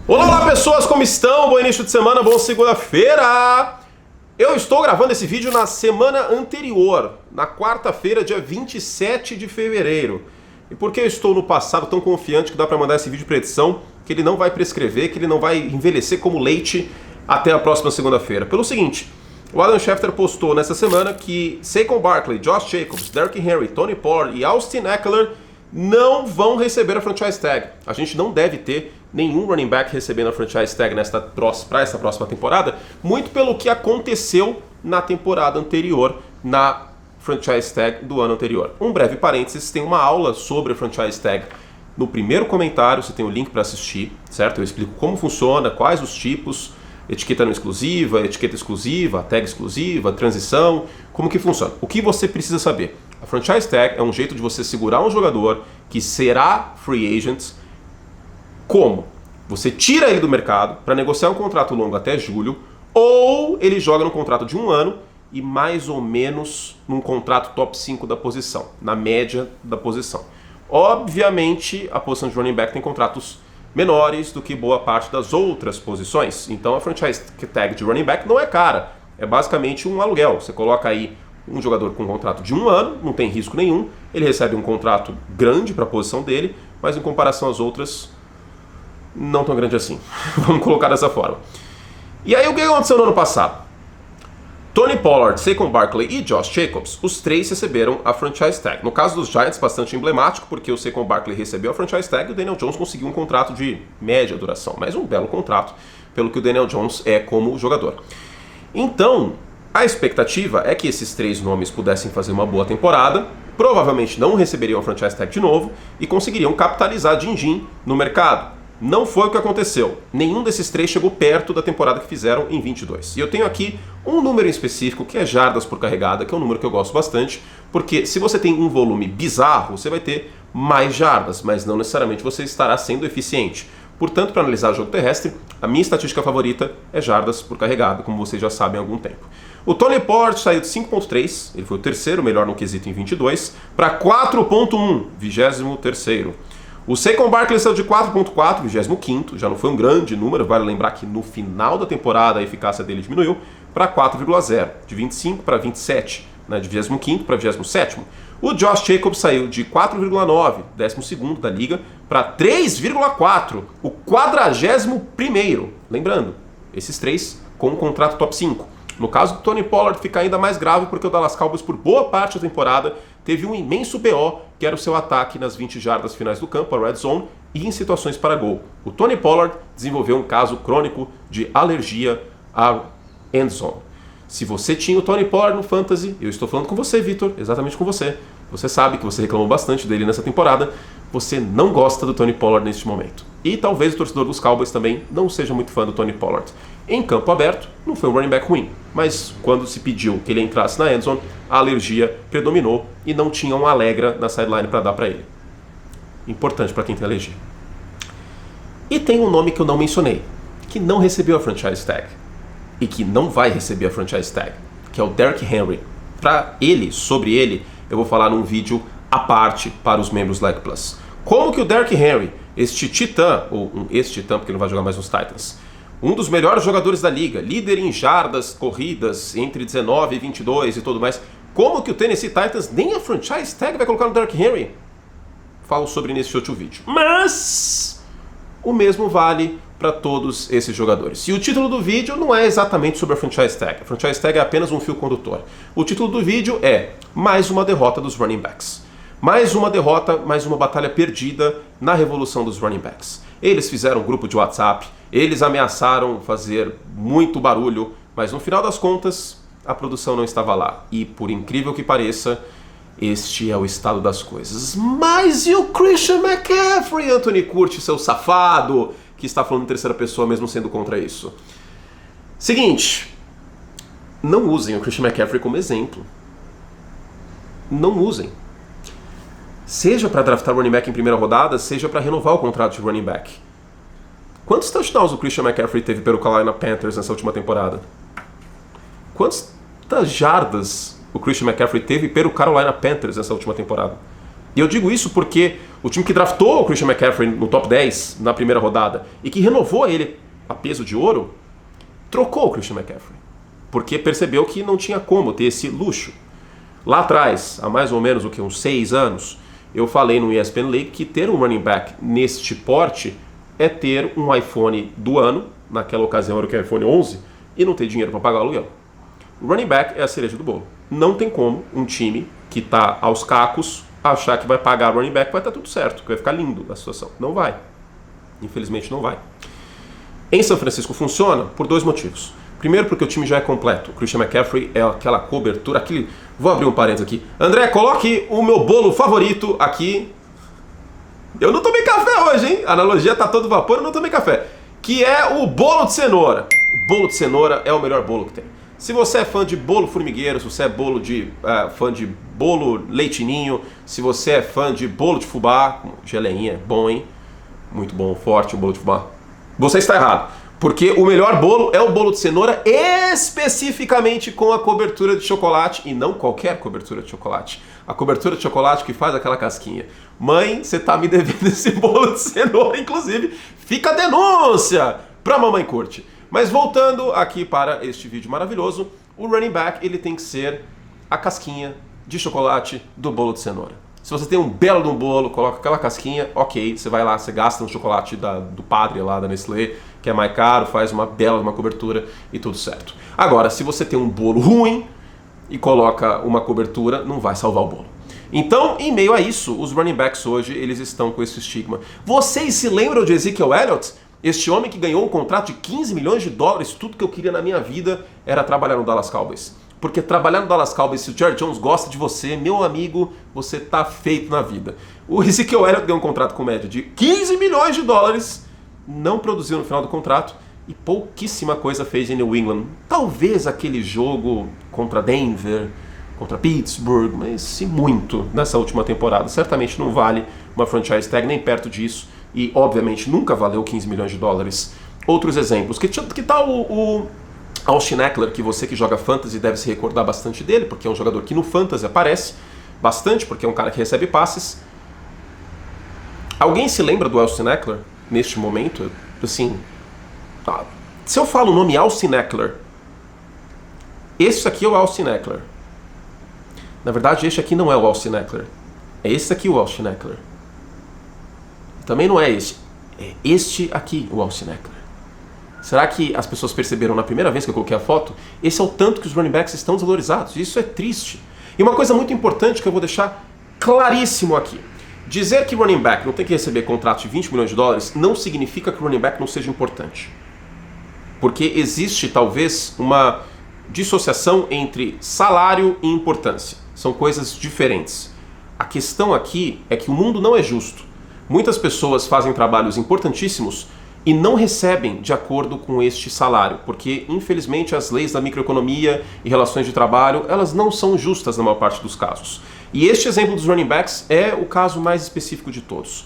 Olá pessoas, como estão? Bom início de semana, boa segunda-feira! Eu estou gravando esse vídeo na semana anterior, na quarta-feira, dia 27 de fevereiro. E por que eu estou no passado tão confiante que dá para mandar esse vídeo para edição, que ele não vai prescrever, que ele não vai envelhecer como leite até a próxima segunda-feira? Pelo seguinte, o Adam Schefter postou nessa semana que Saquon Barkley, Josh Jacobs, Derrick Henry, Tony Pollard e Austin Ekeler não vão receber a franchise tag. A gente não deve ter nenhum running back recebendo a franchise tag para essa próxima temporada, muito pelo que aconteceu na temporada anterior, na franchise tag do ano anterior. Um breve parênteses, tem uma aula sobre a franchise tag no primeiro comentário, você tem o link para assistir, certo? Eu explico como funciona, quais os tipos, etiqueta não exclusiva, etiqueta exclusiva, tag exclusiva, transição, como que funciona. O que você precisa saber? A franchise tag é um jeito de você segurar um jogador que será free agent. Como? Você tira ele do mercado para negociar um contrato longo até julho, ou ele joga no contrato de um ano e mais ou menos num contrato top 5 da posição, na média da posição. Obviamente, a posição de running back tem contratos menores do que boa parte das outras posições, então a franchise tag de running back não é cara, é basicamente um aluguel. Você coloca aí um jogador com um contrato de um ano, não tem risco nenhum, ele recebe um contrato grande para a posição dele, mas em comparação às outras, não tão grande assim. Vamos colocar dessa forma. E aí o que aconteceu no ano passado? Tony Pollard, Saquon Barkley e Josh Jacobs, os três receberam a franchise tag. No caso dos Giants, bastante emblemático, porque o Saquon Barkley recebeu a franchise tag e o Daniel Jones conseguiu um contrato de média duração, mas um belo contrato, pelo que o Daniel Jones é como jogador. Então, a expectativa é que esses três nomes pudessem fazer uma boa temporada, provavelmente não receberiam a franchise tag de novo e conseguiriam capitalizar din-din no mercado. Não foi o que aconteceu. Nenhum desses três chegou perto da temporada que fizeram em 22. E eu tenho aqui um número em específico, que é jardas por carregada, que é um número que eu gosto bastante, porque se você tem um volume bizarro, você vai ter mais jardas, mas não necessariamente você estará sendo eficiente. Portanto, para analisar o jogo terrestre, a minha estatística favorita é jardas por carregada, como vocês já sabem há algum tempo. O Tony Pollard saiu de 5.3, ele foi o terceiro melhor no quesito em 22, para 4.1, 23º. O Saquon Barkley saiu de 4.4, 25º, já não foi um grande número, vale lembrar que no final da temporada a eficácia dele diminuiu, para 4,0, de 25 para 27, né, de 25º para 27º. O Josh Jacobs saiu de 4,9, 12º da liga, para 3,4, o 41º. Lembrando, esses três com um contrato top 5. No caso do Tony Pollard fica ainda mais grave porque o Dallas Cowboys por boa parte da temporada teve um imenso BO, que era o seu ataque nas 20 jardas finais do campo, a red zone, e em situações para gol. O Tony Pollard desenvolveu um caso crônico de alergia à end zone. Se você tinha o Tony Pollard no Fantasy, eu estou falando com você, Vitor, exatamente com você. Você sabe que você reclamou bastante dele nessa temporada, você não gosta do Tony Pollard neste momento. E talvez o torcedor dos Cowboys também não seja muito fã do Tony Pollard. Em campo aberto, não foi um running back ruim, mas quando se pediu que ele entrasse na endzone, a alergia predominou e não tinha um Alegra na sideline para dar para ele. Importante para quem tem alergia. E tem um nome que eu não mencionei, que não recebeu a franchise tag e que não vai receber a franchise tag, que é o Derrick Henry. Sobre ele, eu vou falar num vídeo à parte para os membros Leg Plus. Como que o Derrick Henry, este titã porque ele não vai jogar mais nos Titans, um dos melhores jogadores da liga, líder em jardas corridas entre 19 e 22 e tudo mais, como que o Tennessee Titans nem a franchise tag vai colocar no Derrick Henry? Falo sobre nesse outro vídeo. Mas o mesmo vale para todos esses jogadores. E o título do vídeo não é exatamente sobre a franchise tag. A franchise tag é apenas um fio condutor. O título do vídeo é mais uma derrota dos running backs. Mais uma derrota, mais uma batalha perdida na revolução dos running backs. Eles fizeram um grupo de WhatsApp, eles ameaçaram fazer muito barulho, mas no final das contas, a produção não estava lá. E por incrível que pareça, este é o estado das coisas. Mas e o Christian McCaffrey, Anthony Curti, seu safado, que está falando em terceira pessoa mesmo sendo contra isso? Seguinte, não usem o Christian McCaffrey como exemplo. Não usem. Seja para draftar running back em primeira rodada, seja para renovar o contrato de running back. Quantos touchdowns o Christian McCaffrey teve pelo Carolina Panthers nessa última temporada? Quantas jardas o Christian McCaffrey teve pelo Carolina Panthers nessa última temporada? E eu digo isso porque o time que draftou o Christian McCaffrey no top 10 na primeira rodada e que renovou ele a peso de ouro, trocou o Christian McCaffrey. Porque percebeu que não tinha como ter esse luxo. Lá atrás, há mais ou menos uns 6 anos, eu falei no ESPN League que ter um running back neste porte é ter um iPhone do ano, naquela ocasião era o iPhone 11, e não ter dinheiro para pagar o aluguel. O running back é a cereja do bolo. Não tem como um time que está aos cacos achar que vai pagar o running back, vai estar tudo certo, que vai ficar lindo a situação. Não vai. Infelizmente não vai. Em São Francisco funciona por 2 motivos. Primeiro, porque o time já é completo. O Christian McCaffrey é aquela cobertura, aquele... Vou abrir um parênteses aqui. André, coloque o meu bolo favorito aqui. Eu não tomei café hoje, hein? A analogia tá todo vapor, eu não tomei café. Que é o bolo de cenoura. O bolo de cenoura é o melhor bolo que tem. Se você é fã de bolo formigueiro, se você é fã de bolo leitinho, se você é fã de bolo de fubá, geleinha, é bom, hein? Muito bom, forte o bolo de fubá. Você está errado. Porque o melhor bolo é o bolo de cenoura, especificamente com a cobertura de chocolate, e não qualquer cobertura de chocolate. A cobertura de chocolate que faz aquela casquinha. Mãe, você tá me devendo esse bolo de cenoura, inclusive. Fica a denúncia pra mamãe curte. Mas voltando aqui para este vídeo maravilhoso, o running back ele tem que ser a casquinha de chocolate do bolo de cenoura. Se você tem um belo de um bolo, coloca aquela casquinha, ok, você vai lá, você gasta um chocolate do padre lá da Nestlé, que é mais caro, faz uma cobertura e tudo certo. Agora, se você tem um bolo ruim e coloca uma cobertura, não vai salvar o bolo. Então, em meio a isso, os running backs hoje, eles estão com esse estigma. Vocês se lembram de Ezekiel Elliott? Este homem que ganhou um contrato de 15 milhões de dólares, tudo que eu queria na minha vida era trabalhar no Dallas Cowboys. Porque trabalhar no Dallas Cowboys, se o Jerry Jones gosta de você, meu amigo, você tá feito na vida. O Ezekiel Elliott ganhou um contrato com média de 15 milhões de dólares, não produziu no final do contrato e pouquíssima coisa fez em New England. Talvez aquele jogo contra Denver, contra Pittsburgh, mas se muito nessa última temporada. Certamente não vale uma franchise tag nem perto disso e obviamente nunca valeu 15 milhões de dólares. Outros exemplos, que tal o Austin Eckler, que você que joga Fantasy deve se recordar bastante dele, porque é um jogador que no Fantasy aparece bastante, porque é um cara que recebe passes. Alguém se lembra do Austin Eckler neste momento? Assim, se eu falo o nome Austin Eckler, esse aqui é o Austin Eckler. Na verdade, este aqui não é o Austin Eckler. É esse aqui o Austin Eckler. Também não é este. É este aqui o Austin Eckler. Será que as pessoas perceberam na primeira vez que eu coloquei a foto? Esse é o tanto que os running backs estão desvalorizados. Isso é triste. E uma coisa muito importante que eu vou deixar claríssimo aqui. Dizer que running back não tem que receber contrato de 20 milhões de dólares não significa que o running back não seja importante. Porque existe talvez uma dissociação entre salário e importância. São coisas diferentes. A questão aqui é que o mundo não é justo. Muitas pessoas fazem trabalhos importantíssimos e não recebem de acordo com este salário, porque infelizmente as leis da microeconomia e relações de trabalho, elas não são justas na maior parte dos casos. E este exemplo dos running backs é o caso mais específico de todos.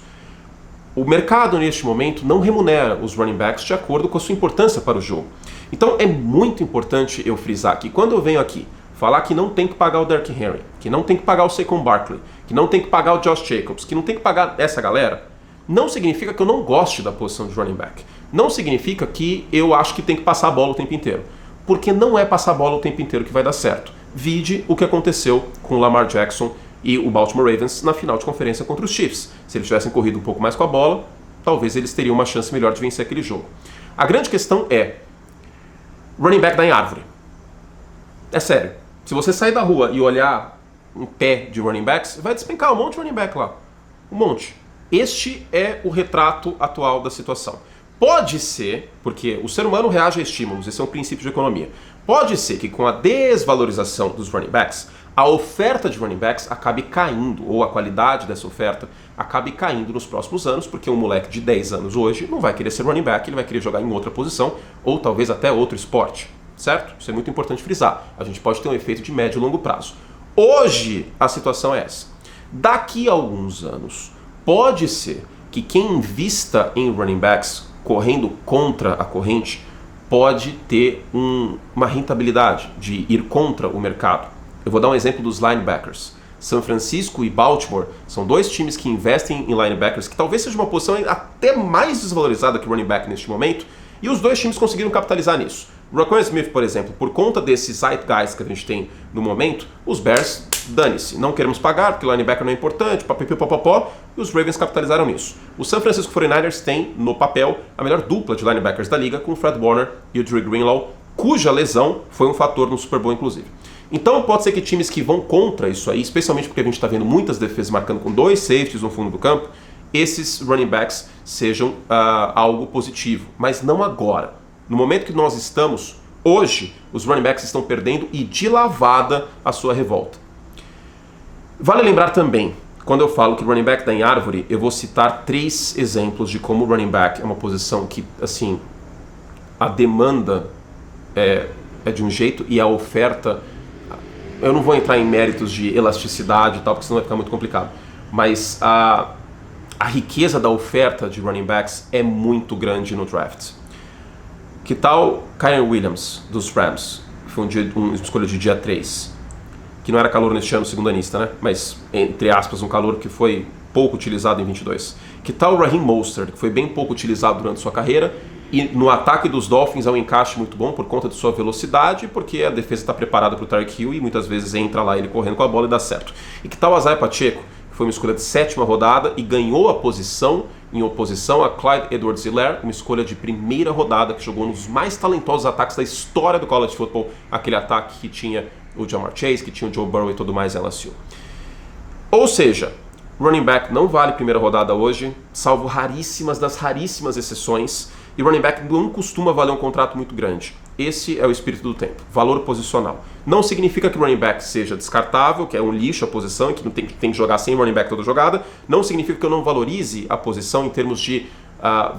O mercado neste momento não remunera os running backs de acordo com a sua importância para o jogo. Então é muito importante eu frisar que quando eu venho aqui falar que não tem que pagar o Derrick Henry, que não tem que pagar o Saquon Barkley, que não tem que pagar o Josh Jacobs, que não tem que pagar essa galera, não significa que eu não goste da posição de running back. Não significa que eu acho que tem que passar a bola o tempo inteiro. Porque não é passar a bola o tempo inteiro que vai dar certo. Vide o que aconteceu com o Lamar Jackson e o Baltimore Ravens na final de conferência contra os Chiefs. Se eles tivessem corrido um pouco mais com a bola, talvez eles teriam uma chance melhor de vencer aquele jogo. A grande questão é, running back dá em árvore. É sério. Se você sair da rua e olhar um pé de running backs, vai despencar um monte de running back lá. Um monte. Este é o retrato atual da situação. Pode ser, porque o ser humano reage a estímulos, esse é um princípio de economia. Pode ser que com a desvalorização dos running backs, a oferta de running backs acabe caindo, ou a qualidade dessa oferta acabe caindo nos próximos anos, porque um moleque de 10 anos hoje não vai querer ser running back, ele vai querer jogar em outra posição, ou talvez até outro esporte, certo? Isso é muito importante frisar. A gente pode ter um efeito de médio e longo prazo. Hoje, a situação é essa. Daqui a alguns anos, pode ser que quem invista em running backs correndo contra a corrente pode ter uma rentabilidade de ir contra o mercado. Eu vou dar um exemplo dos linebackers. San Francisco e Baltimore são dois times que investem em linebackers, que talvez seja uma posição até mais desvalorizada que running back neste momento, e os dois times conseguiram capitalizar nisso. Roquan Smith, por exemplo, por conta desse zeitgeist que a gente tem no momento, os Bears, dane-se, não queremos pagar porque linebacker não é importante, papipipopopó, e os Ravens capitalizaram nisso. O San Francisco 49ers tem, no papel, a melhor dupla de linebackers da liga, com o Fred Warner e o Dre Greenlaw, cuja lesão foi um fator no Super Bowl, inclusive. Então pode ser que times que vão contra isso aí, especialmente porque a gente está vendo muitas defesas marcando com 2 safeties no fundo do campo, esses running backs sejam algo positivo, mas não agora. No momento que nós estamos, hoje, os running backs estão perdendo e de lavada a sua revolta. Vale lembrar também, quando eu falo que running back dá em árvore, eu vou citar 3 exemplos de como o running back é uma posição que, assim, a demanda é de um jeito e a oferta... Eu não vou entrar em méritos de elasticidade e tal, porque senão vai ficar muito complicado. Mas a riqueza da oferta de running backs é muito grande no draft. Que tal Kyren Williams, dos Rams, que foi uma escolha de dia 3, que não era calor neste ano, segundo anista, né? Mas, entre aspas, um calor que foi pouco utilizado em 22. Que tal Raheem Mostert, que foi bem pouco utilizado durante sua carreira, e no ataque dos Dolphins é um encaixe muito bom por conta de sua velocidade, porque a defesa está preparada para o Tyreek Hill e muitas vezes entra lá ele correndo com a bola e dá certo. E que tal Isaiah Pacheco, que foi uma escolha de 7ª rodada e ganhou a posição em oposição a Clyde Edwards-Helaire, uma escolha de 1ª rodada, que jogou um dos mais talentosos ataques da história do college football, aquele ataque que tinha o Ja'Marr Chase, que tinha o Joe Burrow e tudo mais em LSU. Ou seja, running back não vale 1ª rodada hoje, salvo raríssimas das raríssimas exceções, e running back não costuma valer um contrato muito grande. Esse é o espírito do tempo, valor posicional. Não significa que o running back seja descartável, que é um lixo a posição e que não tem que jogar sem running back toda jogada. Não significa que eu não valorize a posição em termos de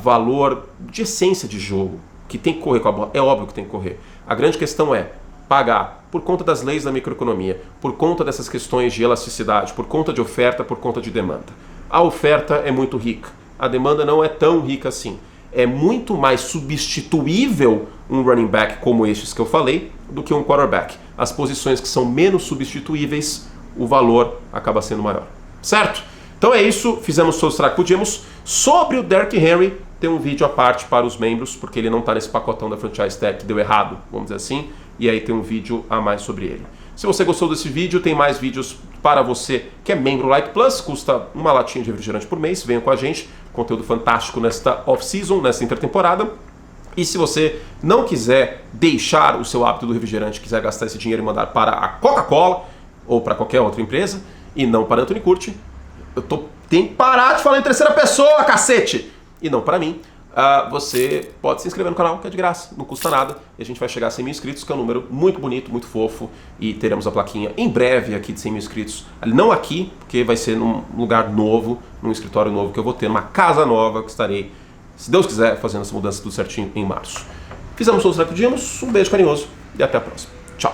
valor, de essência de jogo, que tem que correr com a bola. É óbvio que tem que correr. A grande questão é pagar por conta das leis da microeconomia, por conta dessas questões de elasticidade, por conta de oferta, por conta de demanda. A oferta é muito rica, a demanda não é tão rica assim. É muito mais substituível um running back como estes que eu falei do que um quarterback. As posições que são menos substituíveis, o valor acaba sendo maior. Certo? Então é isso, fizemos todos os que podíamos. Sobre o Derrick Henry, tem um vídeo à parte para os membros, porque ele não está nesse pacotão da Franchise Tag que deu errado, vamos dizer assim, e aí tem um vídeo a mais sobre ele. Se você gostou desse vídeo, tem mais vídeos para você que é membro Like Plus, custa uma latinha de refrigerante por mês, venha com a gente, conteúdo fantástico nesta off-season, nesta intertemporada. E se você não quiser deixar o seu hábito do refrigerante, quiser gastar esse dinheiro e mandar para a Coca-Cola ou para qualquer outra empresa, e não para Anthony Curti, tem que parar de falar em terceira pessoa, cacete! E não para mim. Você pode se inscrever no canal, que é de graça, não custa nada, e a gente vai chegar a 100 mil inscritos, que é um número muito bonito, muito fofo, e teremos a plaquinha em breve aqui de 100 mil inscritos, não aqui, porque vai ser num lugar novo, num escritório novo que eu vou ter, numa casa nova, que estarei, se Deus quiser, fazendo essa mudança tudo certinho em março. Fizemos todos o que podíamos, um beijo carinhoso, e até a próxima. Tchau!